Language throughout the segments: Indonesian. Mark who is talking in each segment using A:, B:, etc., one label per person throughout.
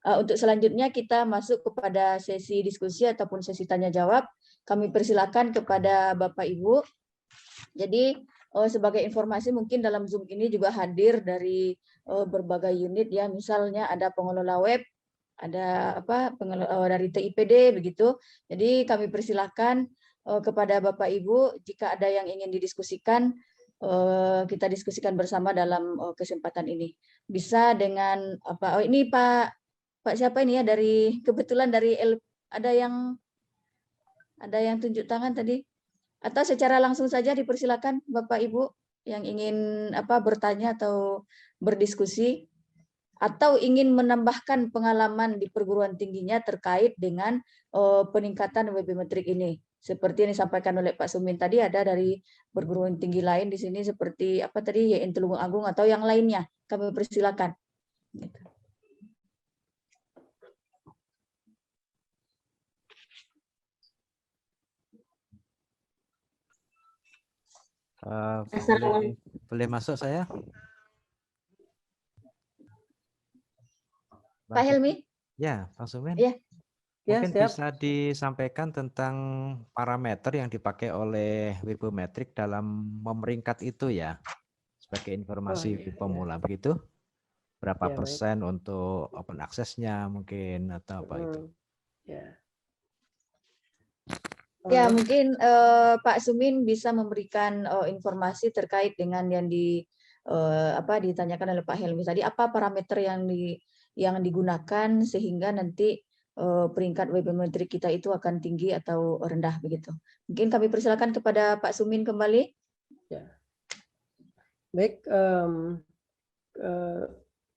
A: Untuk selanjutnya kita masuk kepada sesi diskusi ataupun sesi tanya jawab. Kami persilakan kepada Bapak Ibu. Jadi sebagai informasi mungkin dalam Zoom ini juga hadir dari berbagai unit ya, misalnya ada pengelola web, ada dari TIPD begitu. Jadi kami persilakan kepada Bapak Ibu jika ada yang ingin didiskusikan, kita diskusikan bersama dalam kesempatan ini. Bisa dengan apa? Oh ini Pak siapa ini ya, dari kebetulan dari ada yang tunjuk tangan tadi, atau secara langsung saja dipersilakan Bapak Ibu yang ingin bertanya atau berdiskusi atau ingin menambahkan pengalaman di perguruan tingginya terkait dengan peningkatan webmetrik ini. Seperti yang disampaikan oleh Pak Sumin tadi, ada dari perguruan tinggi lain di sini seperti apa tadi, YN Tulung Agung atau yang lainnya. Kami persilakan.
B: Boleh masuk saya?
A: Pak Helmi?
B: Ya, Pak Sumin.
A: Ya.
B: Mungkin bisa disampaikan tentang parameter yang dipakai oleh webmetrik dalam memeringkat itu ya, sebagai informasi pemula begitu. Berapa persen untuk open access-nya mungkin atau apa itu?
A: Ya, mungkin Pak Sumin bisa memberikan informasi terkait dengan yang ditanyakan oleh Pak Helmi tadi, apa parameter yang digunakan sehingga nanti peringkat webmetrik kita itu akan tinggi atau rendah begitu. Mungkin kami persilakan kepada Pak Sumin kembali.
C: Ya. Baik,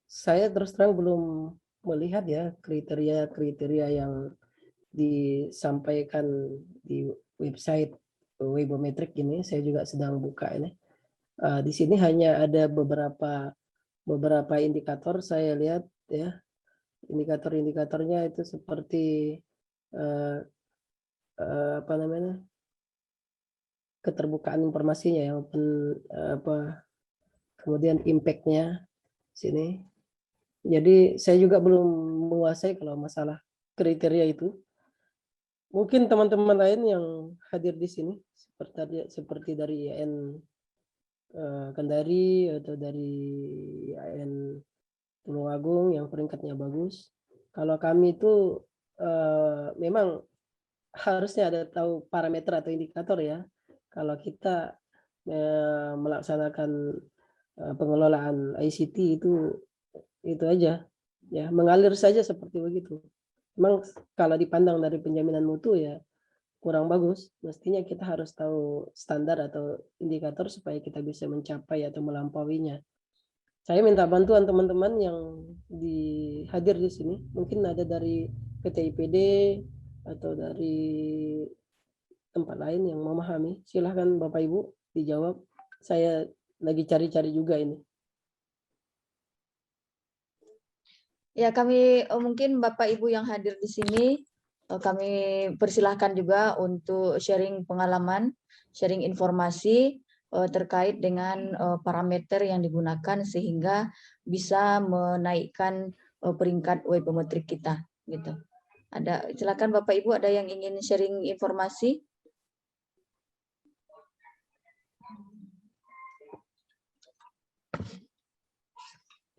C: saya terus terang belum melihat ya kriteria yang disampaikan di website webmetrik ini. Saya juga sedang buka ini. Di sini hanya ada beberapa indikator saya lihat ya. Indikator-indikatornya itu seperti keterbukaan informasinya yang kemudian impact-nya sini. Jadi saya juga belum menguasai kalau masalah kriteria itu. Mungkin teman-teman lain yang hadir di sini seperti dari IAIN Kendari atau dari IAIN Tulung Agung yang peringkatnya bagus. Kalau kami itu memang harusnya ada tahu parameter atau indikator ya. Kalau kita melaksanakan pengelolaan ICT itu aja ya, mengalir saja seperti begitu. Memang kalau dipandang dari penjaminan mutu ya kurang bagus. Mestinya kita harus tahu standar atau indikator supaya kita bisa mencapai atau melampauinya. Saya minta bantuan teman-teman yang hadir di sini, mungkin ada dari PTIPD atau dari tempat lain yang memahami. Silahkan Bapak Ibu dijawab. Saya lagi cari-cari juga ini.
A: Ya, kami mungkin Bapak Ibu yang hadir di sini, kami persilahkan juga untuk sharing pengalaman, sharing informasi terkait dengan parameter yang digunakan sehingga bisa menaikkan peringkat webmetrik kita, gitu. Silakan Bapak Ibu, ada yang ingin sharing informasi?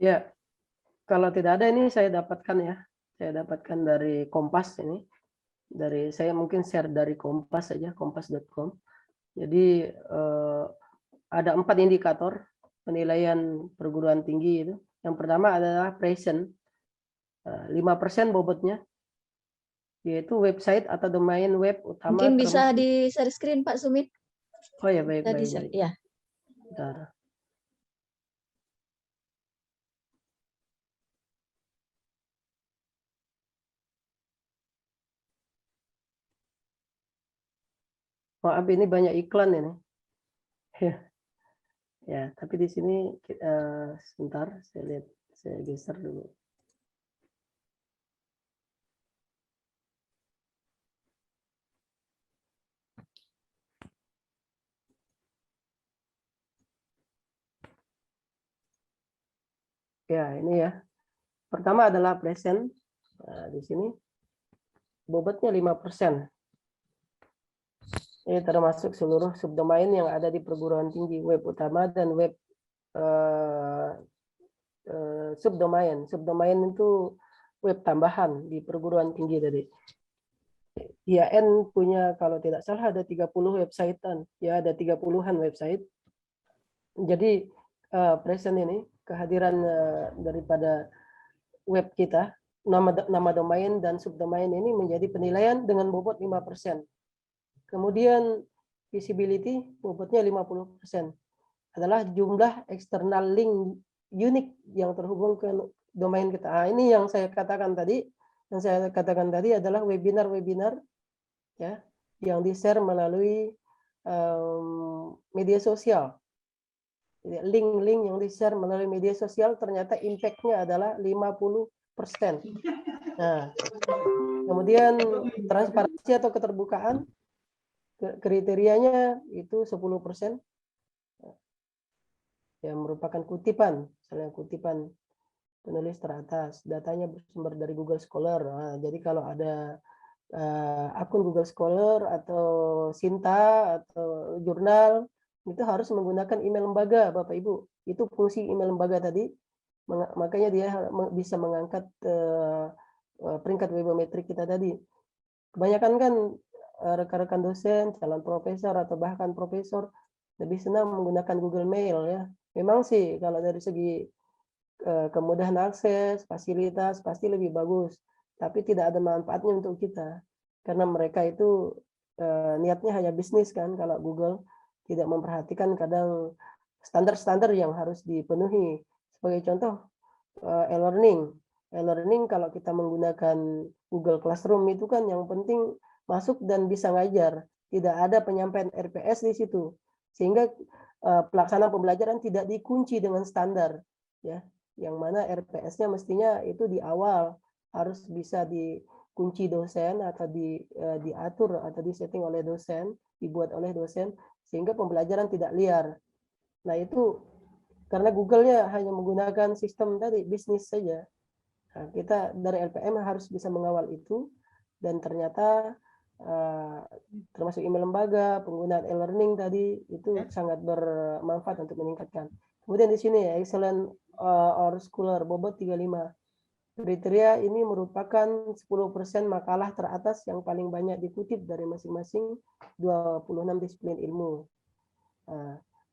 C: Ya. Kalau tidak ada ini saya dapatkan ya. Saya dapatkan dari Kompas ini. Saya mungkin share dari Kompas saja, kompas.com. Jadi ada 4 indikator penilaian perguruan tinggi itu. Yang pertama adalah present. 5% bobotnya, yaitu website atau domain web utama.
A: Mungkin bisa di share screen Pak Sumit.
C: Oh ya, baik.
A: Ya.
C: Bentar. Maaf ini banyak iklan ini. Ya, tapi di sini sebentar saya lihat, saya geser dulu. Ya, ini ya. Pertama adalah present. Nah, di sini bobotnya 5%. Ini termasuk seluruh subdomain yang ada di perguruan tinggi, web utama dan web subdomain. Subdomain itu web tambahan di perguruan tinggi tadi. IAN punya kalau tidak salah ada 30 websitean, ya ada 30-an website. Jadi present ini kehadiran daripada web kita, nama domain dan subdomain ini menjadi penilaian dengan bobot 5%. Kemudian visibility bobotnya 50%. Adalah jumlah eksternal link unik yang terhubung ke domain kita. Nah, ini yang saya katakan tadi. Yang saya katakan tadi adalah webinar-webinar ya yang di-share melalui media sosial. Link-link yang di-share melalui media sosial ternyata impact-nya adalah 50%. Nah, kemudian transparansi atau keterbukaan kriterianya itu 10%. Yang merupakan kutipan, misalnya kutipan penulis teratas, datanya bersumber dari Google Scholar. Nah, jadi kalau ada akun Google Scholar atau Sinta atau jurnal, itu harus menggunakan email lembaga, Bapak Ibu. Itu fungsi email lembaga tadi, makanya dia bisa mengangkat peringkat webometrik kita tadi. Kebanyakan kan rekan-rekan dosen, calon profesor atau bahkan profesor lebih senang menggunakan Google Mail ya. Memang sih kalau dari segi kemudahan akses, fasilitas pasti lebih bagus, tapi tidak ada manfaatnya untuk kita karena mereka itu niatnya hanya bisnis kan. Kalau Google tidak memperhatikan kadang standar-standar yang harus dipenuhi. Sebagai contoh e-learning kalau kita menggunakan Google Classroom itu kan yang penting masuk dan bisa ngajar, tidak ada penyampaian RPS di situ, sehingga pelaksanaan pembelajaran tidak dikunci dengan standar ya, yang mana RPS-nya mestinya itu di awal harus bisa dikunci dosen atau diatur atau disetting oleh dosen, dibuat oleh dosen sehingga pembelajaran tidak liar. Nah, itu karena Google-nya hanya menggunakan sistem tadi bisnis saja. Nah, kita dari LPM harus bisa mengawal itu, dan ternyata termasuk email lembaga, penggunaan e-learning tadi itu sangat bermanfaat untuk meningkatkan. Kemudian di sini excellent or scholar bobot 35. Kriteria ini merupakan 10% makalah teratas yang paling banyak dikutip dari masing-masing 26 disiplin ilmu.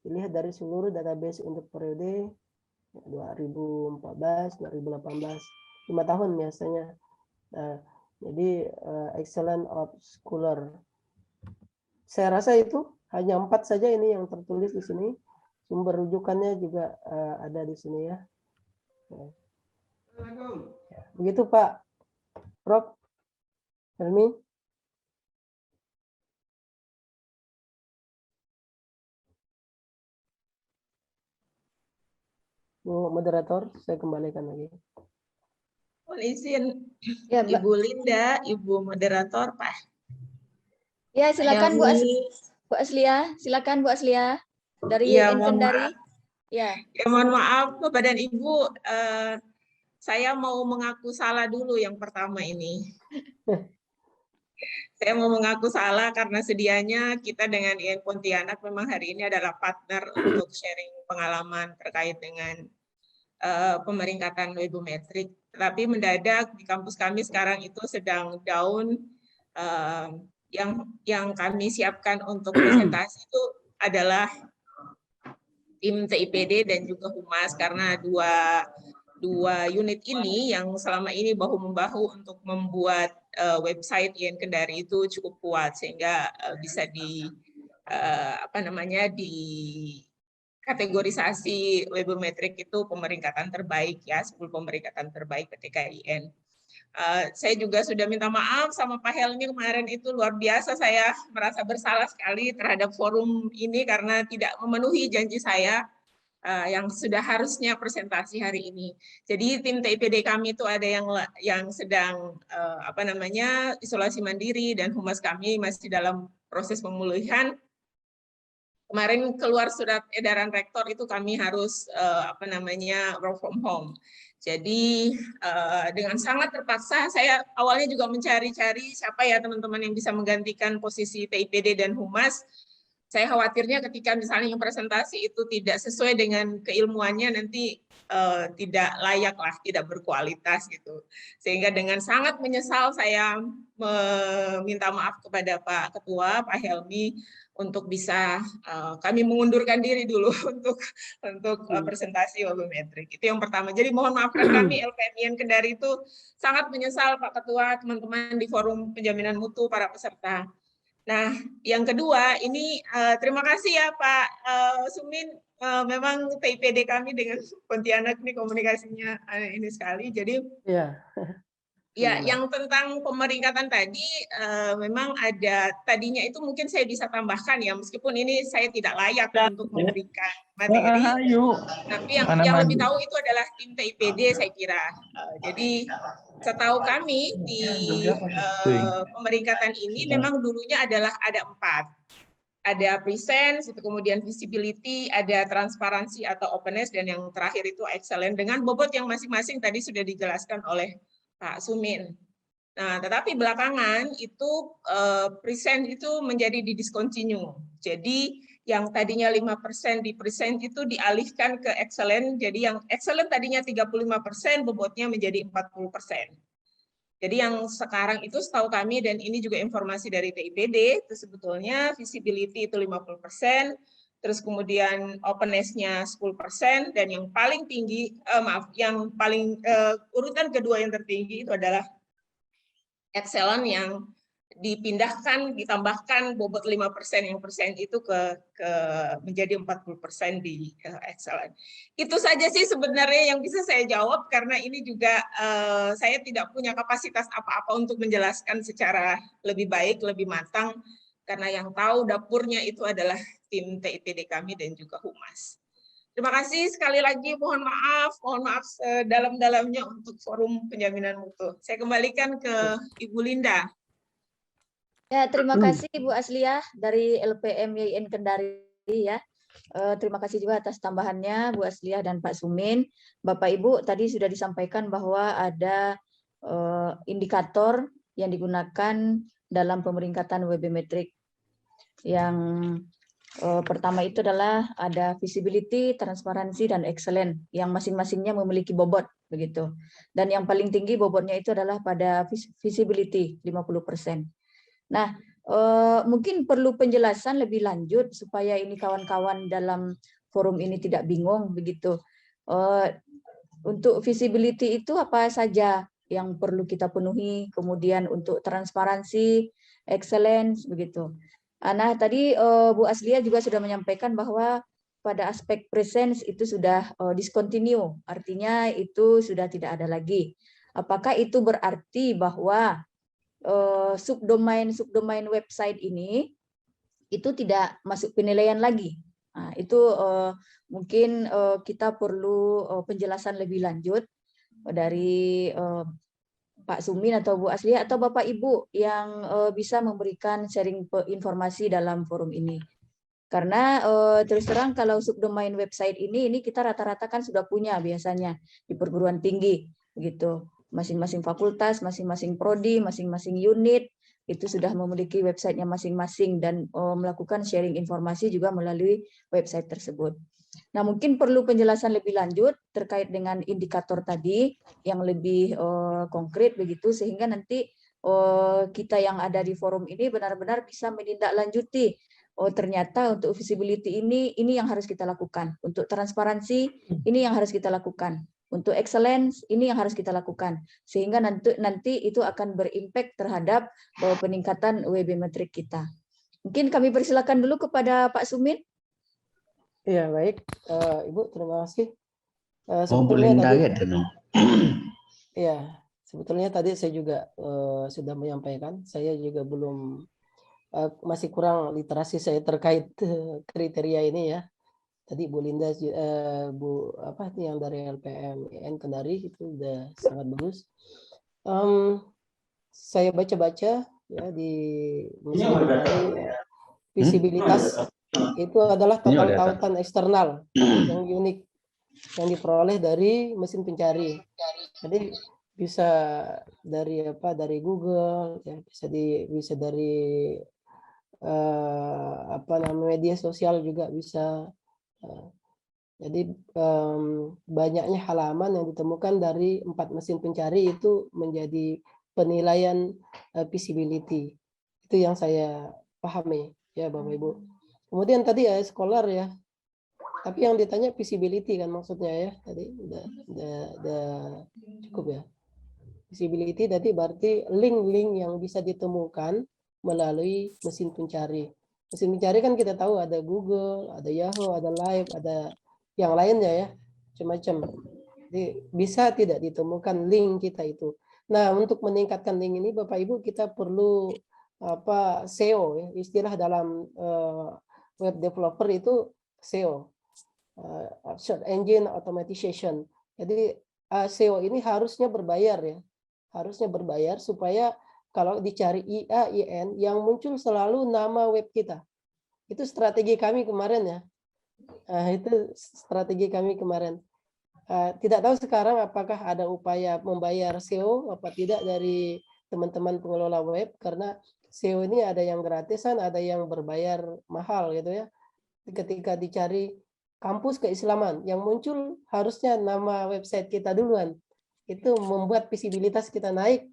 C: Dilihat dari seluruh database untuk periode 2014, 2018, 5 tahun biasanya. Jadi excellent of scholar. Saya rasa itu hanya 4 saja ini yang tertulis di sini. Sumber rujukannya juga ada di sini ya. Begitu Pak Prof. Helmi. Bu moderator, saya kembalikan lagi.
D: Mohon izin,
A: Ya, Mbak.
D: Ibu Linda, Ibu moderator, Pak.
A: Ya, silakan Bu
D: Helmi.
A: Aslia, silakan Bu Aslia dari
D: Ya,
A: YN
D: mohon
A: Kendari.
D: maaf.
A: Ya.
D: Ya, mohon maaf Bapak dan Ibu, saya mau mengaku salah dulu yang pertama ini. Saya mau mengaku salah karena sedianya kita dengan IAIN Pontianak memang hari ini adalah partner untuk sharing pengalaman terkait dengan pemeringkatan webometrik. Tapi mendadak di kampus kami sekarang itu sedang down. Yang kami siapkan untuk presentasi itu adalah tim TIPD dan juga Humas, karena dua unit ini yang selama ini bahu-membahu untuk membuat website IAIN Kendari itu cukup kuat sehingga bisa dikategorisasi webometrik itu pemeringkatan terbaik ya, 10 pemeringkatan terbaik ketika IAIN. Saya juga sudah minta maaf sama Pak Helmi kemarin, itu luar biasa, saya merasa bersalah sekali terhadap forum ini karena tidak memenuhi janji saya yang sudah harusnya presentasi hari ini. Jadi tim TIPD kami itu ada yang sedang isolasi mandiri, dan humas kami masih dalam proses pemulihan. kemarin keluar surat edaran rektor itu kami harus work from home. Jadi dengan sangat terpaksa saya awalnya juga mencari-cari siapa ya teman-teman yang bisa menggantikan posisi TIPD dan Humas. Saya khawatirnya ketika misalnya yang presentasi itu tidak sesuai dengan keilmuannya nanti tidak layak lah, tidak berkualitas gitu. Sehingga dengan sangat menyesal saya meminta maaf kepada Pak Ketua, Pak Helmi, untuk bisa kami mengundurkan diri dulu untuk presentasi webometrik. Itu yang pertama. Jadi mohon maafkan kami LPMIN Kendari itu sangat menyesal Pak Ketua, teman-teman di Forum Penjaminan Mutu, para peserta. Nah, yang kedua ini terima kasih ya Pak Sumin. Memang TIPD kami dengan Pontianak ini komunikasinya ini sekali. Jadi ya, yang tentang pemeringkatan tadi memang ada tadinya itu mungkin saya bisa tambahkan ya, meskipun ini saya tidak layak untuk memberikan materi. Tapi yang lebih tahu itu adalah tim TIPD saya kira. Jadi setahu kami di pemeringkatan ini memang dulunya adalah ada 4. Ada presence, itu kemudian visibility, ada transparansi atau openness, dan yang terakhir itu excellent dengan bobot yang masing-masing tadi sudah dijelaskan oleh Pak Sumin. Nah, tetapi belakangan itu present itu menjadi discontinue. Jadi yang tadinya 5% di present itu dialihkan ke excellent. Jadi yang excellent tadinya 35%, bobotnya menjadi 40%. Jadi yang sekarang itu setahu kami, dan ini juga informasi dari TIPD, itu sebetulnya visibility itu 50%, terus kemudian openness-nya 10%, dan yang paling tinggi, yang paling urutan kedua yang tertinggi itu adalah excellent yang dipindahkan, ditambahkan bobot 5%, yang persen itu ke menjadi 40% di excellent. Itu saja sih sebenarnya yang bisa saya jawab, karena ini juga saya tidak punya kapasitas apa-apa untuk menjelaskan secara lebih baik, lebih matang, karena yang tahu dapurnya itu adalah tim TIPD kami dan juga Humas. Terima kasih sekali lagi, mohon maaf sedalam-dalamnya untuk Forum Penjaminan Mutu. Saya kembalikan ke Ibu Linda.
A: Ya, terima kasih Bu Asliah dari LPM YIN Kendari ya. Terima kasih juga atas tambahannya Bu Asliah dan Pak Sumin. Bapak Ibu tadi sudah disampaikan bahwa ada indikator yang digunakan dalam pemeringkatan webometrik. Yang pertama itu adalah ada visibility, transparansi, dan excellent yang masing-masingnya memiliki bobot begitu. Dan yang paling tinggi bobotnya itu adalah pada visibility 50%. Nah, mungkin perlu penjelasan lebih lanjut supaya ini kawan-kawan dalam forum ini tidak bingung begitu. Untuk visibility itu apa saja yang perlu kita penuhi, kemudian untuk transparansi, excellence begitu. Nah, tadi Bu Aslia juga sudah menyampaikan bahwa pada aspek presence itu sudah discontinue, artinya itu sudah tidak ada lagi. Apakah itu berarti bahwa subdomain website ini itu tidak masuk penilaian lagi? Nah, itu mungkin kita perlu penjelasan lebih lanjut dari Pak Sumin atau Bu Aslia atau Bapak Ibu yang bisa memberikan sharing informasi dalam forum ini. Karena terus terang kalau subdomain website ini kita rata-rata kan sudah punya biasanya di perguruan tinggi begitu. Masing-masing fakultas, masing-masing prodi, masing-masing unit itu sudah memiliki websitenya masing-masing dan melakukan sharing informasi juga melalui website tersebut. Nah, mungkin perlu penjelasan lebih lanjut terkait dengan indikator tadi yang lebih konkret begitu, sehingga nanti kita yang ada di forum ini benar-benar bisa menindaklanjuti. Oh, ternyata untuk visibility ini yang harus kita lakukan. Untuk transparansi ini yang harus kita lakukan. Untuk excellence ini yang harus kita lakukan, sehingga nanti itu akan berimpact terhadap peningkatan webometrik kita. Mungkin kami persilakan dulu kepada Pak Sumin.
C: Ya, baik, Ibu, terima kasih. Sebetulnya tadi saya juga sudah menyampaikan, saya juga belum masih kurang literasi saya terkait kriteria ini ya. Tadi Bu Linda, yang dari LPM Kendari itu sudah sangat bagus. Saya baca-baca ya di visibilitas itu adalah
E: Ini
C: total
E: kelihatan.
C: tautan eksternal yang unik yang diperoleh dari mesin pencari. Jadi bisa dari dari Google, ya, bisa dari media sosial juga bisa. Jadi banyaknya halaman yang ditemukan dari 4 mesin pencari itu menjadi penilaian feasibility. Itu yang saya pahami ya Bapak Ibu. Kemudian tadi scholar ya. Tapi yang ditanya feasibility kan maksudnya ya. Tadi udah cukup ya. Feasibility tadi berarti link-link yang bisa ditemukan melalui mesin pencari. Mesin pencari kan kita tahu ada Google, ada Yahoo, ada Live, ada yang lainnya ya, macam-macam. Jadi bisa tidak ditemukan link kita itu. Nah, untuk meningkatkan link ini Bapak Ibu kita perlu SEO ya, istilah dalam web developer itu SEO, search engine automation. Jadi SEO ini harusnya berbayar ya. Harusnya berbayar supaya kalau dicari IAIN yang muncul selalu nama web kita. Itu strategi kami kemarin ya. Itu strategi kami kemarin. Tidak tahu sekarang apakah ada upaya membayar SEO apa tidak dari teman-teman pengelola web, karena SEO ini ada yang gratisan, ada yang berbayar mahal gitu ya. Ketika dicari kampus keislaman, yang muncul harusnya nama website kita duluan. Itu membuat visibilitas kita naik,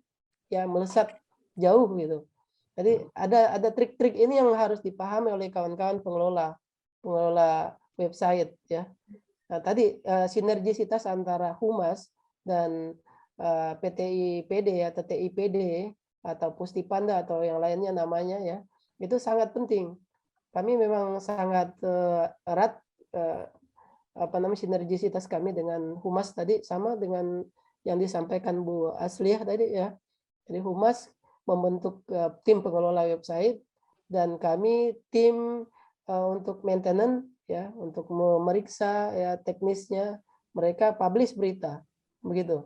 C: ya melesat jauh gitu. Jadi ada trik-trik ini yang harus dipahami oleh kawan-kawan pengelola website ya. Nah, tadi sinergisitas antara Humas dan PTIPD atau TIPD atau Pustipanda atau yang lainnya namanya ya, itu sangat penting. Kami memang sangat erat sinergisitas kami dengan Humas tadi sama dengan yang disampaikan Bu Asliah tadi ya. Jadi Humas membentuk tim pengelola website dan kami tim untuk maintenance ya, untuk memeriksa ya teknisnya, mereka publish berita begitu.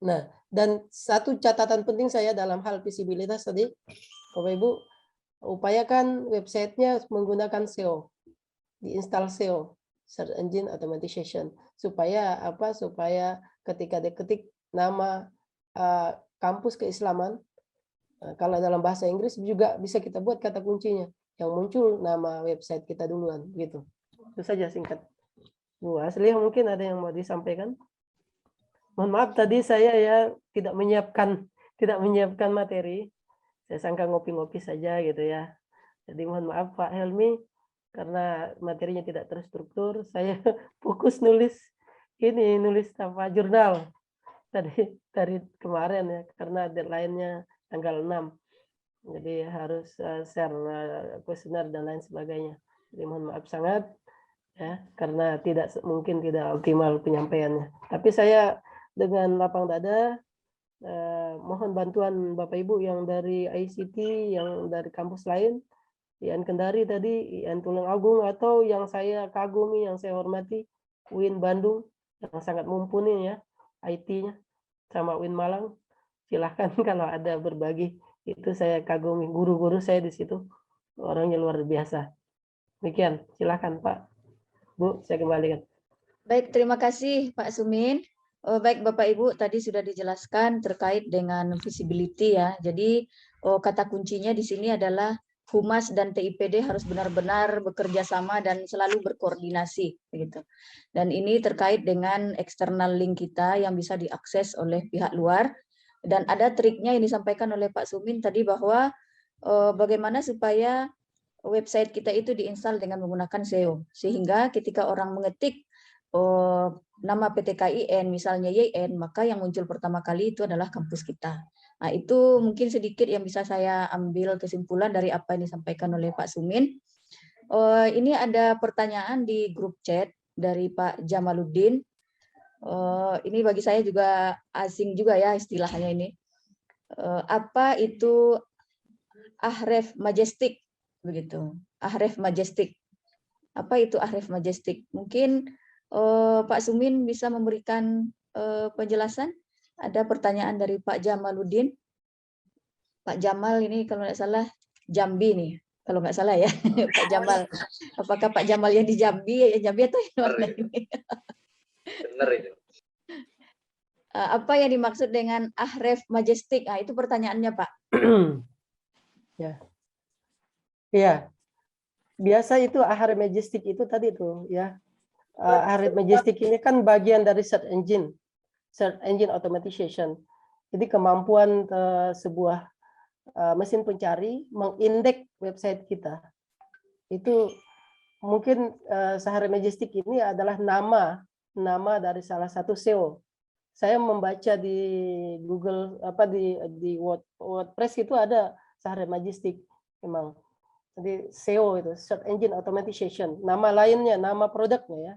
C: Nah, dan satu catatan penting saya dalam hal visibilitas tadi, Bapak Ibu, upayakan websitenya menggunakan SEO, diinstal SEO, search engine automation, supaya supaya ketika diketik nama kampus keislaman, kalau dalam bahasa Inggris juga bisa kita buat kata kuncinya yang muncul nama website kita duluan gitu. Itu saja singkat. Bu Asliah mungkin ada yang mau disampaikan? Mohon maaf tadi saya ya tidak menyiapkan materi. Saya sangka ngopi-ngopi saja gitu ya. Jadi mohon maaf Pak Helmi karena materinya tidak terstruktur, saya fokus nulis jurnal dari kemarin ya, karena deadline-nya tanggal 6. Jadi harus share kuesioner dan lain sebagainya. Jadi mohon maaf sangat ya, karena mungkin tidak optimal penyampaiannya. Tapi saya dengan lapang dada mohon bantuan Bapak Ibu yang dari ICT, yang dari kampus lain, IAIN Kendari tadi, IAIN Tulung Agung, atau yang saya kagumi, yang saya hormati, UIN Bandung, yang sangat mumpuni ya, IT-nya, sama UIN Malang. Silahkan kalau ada berbagi, itu saya kagumi. Guru-guru saya di situ, orangnya luar biasa. Demikian, silahkan Pak. Bu, saya kembalikan.
A: Baik, terima kasih Pak Sumin. Baik Bapak Ibu, tadi sudah dijelaskan terkait dengan visibility ya. Jadi kata kuncinya di sini adalah Humas dan TIPD harus benar-benar bekerja sama dan selalu berkoordinasi begitu. Dan ini terkait dengan eksternal link kita yang bisa diakses oleh pihak luar. Dan ada triknya yang disampaikan oleh Pak Sumin tadi bahwa bagaimana supaya website kita itu diinstal dengan menggunakan SEO. Sehingga ketika orang mengetik nama PTKIN, misalnya YIN, maka yang muncul pertama kali itu adalah kampus kita. Nah, itu mungkin sedikit yang bisa saya ambil kesimpulan dari apa yang disampaikan oleh Pak Sumin. Ini ada pertanyaan di grup chat dari Pak Jamaluddin. Ini bagi saya juga asing juga ya istilahnya ini. Apa itu Ahref Majestic begitu? Ahref Majestic. Apa itu Ahref Majestic? Mungkin Pak Sumin bisa memberikan penjelasan. Ada pertanyaan dari Pak Jamaluddin. Pak Jamal ini kalau tidak salah Jambi nih. kalau nggak salah ya. Pak Jamal. Apakah Pak Jamal yang di Jambi atau yang mana ini?
E: Benar itu.
A: Apa yang dimaksud dengan Ahref Majestic? Nah, itu pertanyaannya, Pak.
C: Ya. Iya. Biasa itu Ahref Majestic itu tadi tuh ya. Ahref Majestic ini kan bagian dari search engine automation. Jadi kemampuan sebuah mesin pencari mengindeks website kita. Itu mungkin Ahref Majestic ini adalah nama dari salah satu SEO. Saya membaca di Google di WordPress itu ada Ahref Majestic memang. Jadi SEO itu search engine automation. Nama lainnya, nama produknya ya.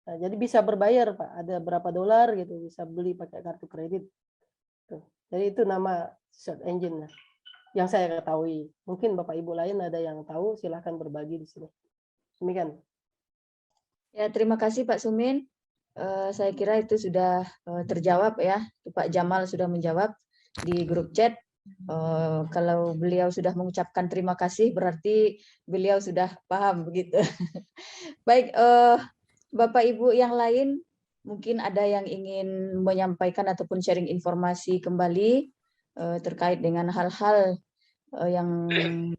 C: Nah, jadi bisa berbayar Pak. Ada berapa dolar gitu bisa beli pakai kartu kredit. Tuh. Jadi itu nama search engine yang saya ketahui. Mungkin Bapak Ibu lain ada yang tahu, silahkan berbagi di sini. Demikian.
A: Ya, terima kasih Pak Sumin. Saya kira itu sudah terjawab ya. Pak Jamal sudah menjawab di grup chat. Kalau beliau sudah mengucapkan terima kasih, berarti beliau sudah paham begitu. Baik, Bapak Ibu yang lain, mungkin ada yang ingin menyampaikan ataupun sharing informasi kembali terkait dengan hal-hal yang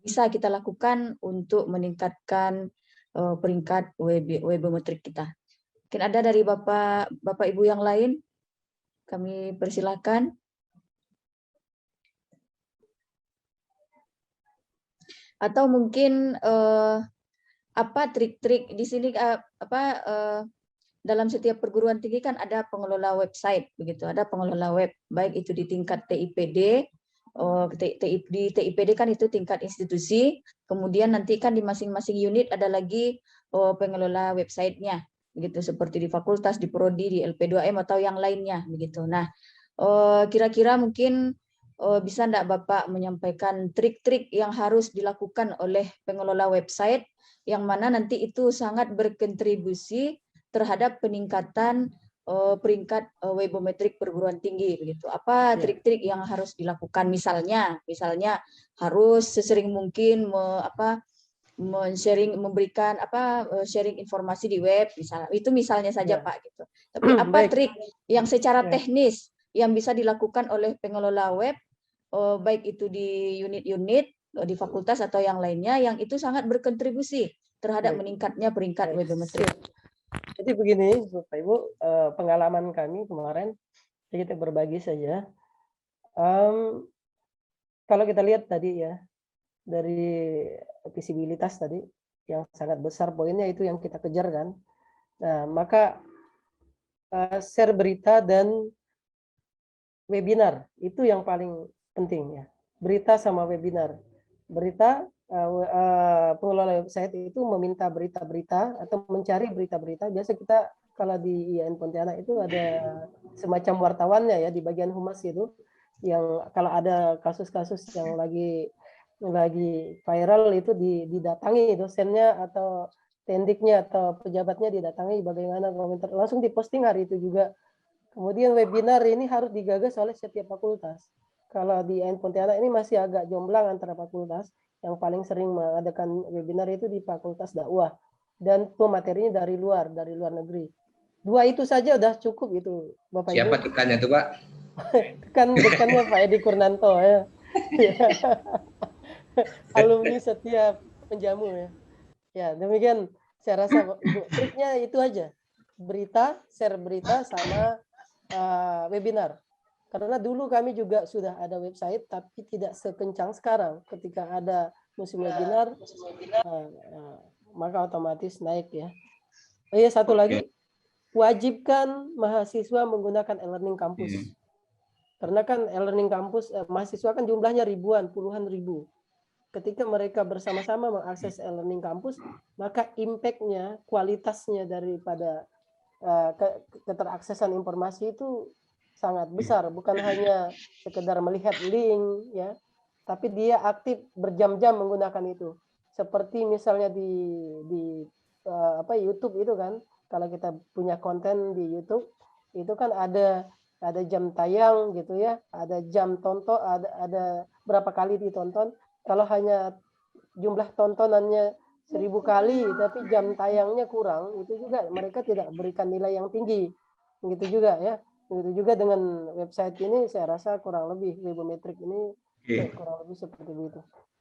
A: bisa kita lakukan untuk meningkatkan peringkat webometrik kita. Mungkin ada dari Bapak Ibu yang lain, kami persilakan. Atau mungkin apa trik-trik di sini dalam setiap perguruan tinggi kan ada pengelola website begitu, ada pengelola web baik itu di tingkat TIPD, di TIPD kan itu tingkat institusi, kemudian nanti kan di masing-masing unit ada lagi pengelola websitenya begitu, seperti di fakultas, di prodi, di LP2M atau yang lainnya begitu. Nah, kira-kira mungkin bisa enggak Bapak menyampaikan trik-trik yang harus dilakukan oleh pengelola website yang mana nanti itu sangat berkontribusi terhadap peningkatan peringkat webometrik perguruan tinggi begitu. Apa trik-trik yang harus dilakukan? Misalnya harus sesering mungkin memberikan sharing informasi di web misalnya. Itu misalnya saja Pak gitu. Tapi apa trik yang secara teknis yang bisa dilakukan oleh pengelola web baik itu di unit-unit di fakultas atau yang lainnya yang itu sangat berkontribusi terhadap meningkatnya peringkat webometrik.
C: Jadi begini Bapak Ibu, pengalaman kami kemarin kita berbagi saja. Kalau kita lihat tadi ya dari visibilitas tadi yang sangat besar poinnya itu yang kita kejar kan. Nah maka share berita dan webinar itu yang paling penting ya. Berita sama webinar. Berita pengelola website itu meminta berita-berita atau mencari berita-berita. Biasa kita kalau di IAIN Pontianak itu ada semacam wartawannya ya di bagian humas itu, yang kalau ada kasus-kasus yang lagi viral itu didatangi dosennya atau tendiknya atau pejabatnya, didatangi bagaimana komentar, langsung diposting hari itu juga. Kemudian webinar ini harus digagas oleh setiap fakultas. Kalau di IAIN Pontianak ini masih agak jomblang antara fakultas. Yang paling sering mengadakan webinar itu di Fakultas Dakwah, dan pematerinya dari luar negeri. Dua itu saja udah cukup itu Bapak Ibu.
E: Siapa dekannya tuh Pak?
C: Dekannya Pak Edi Kurnanto ya. Alumni setiap penjamu ya. Ya demikian saya rasa Ibu. Triknya itu aja. Berita, share berita sama webinar. Karena dulu kami juga sudah ada website, tapi tidak sekencang sekarang. Ketika ada musim webinar, maka otomatis naik ya. Satu lagi, wajibkan mahasiswa menggunakan e-learning campus. Karena kan e-learning campus, mahasiswa kan jumlahnya ribuan, puluhan ribu. Ketika mereka bersama-sama mengakses e-learning campus, maka impact-nya, kualitasnya daripada keteraksesan informasi itu sangat besar, bukan hanya sekedar melihat link ya, tapi dia aktif berjam-jam menggunakan itu. Seperti misalnya di YouTube itu kan, kalau kita punya konten di YouTube itu kan ada jam tayang gitu ya, ada jam tonton, ada berapa kali ditonton. Kalau hanya jumlah tontonannya 1000 kali, tapi jam tayangnya kurang, itu juga mereka tidak berikan nilai yang tinggi. Begitu juga ya. Begitu juga dengan website ini, saya rasa kurang lebih Webometric ini
E: Oke.
C: kurang lebih seperti itu.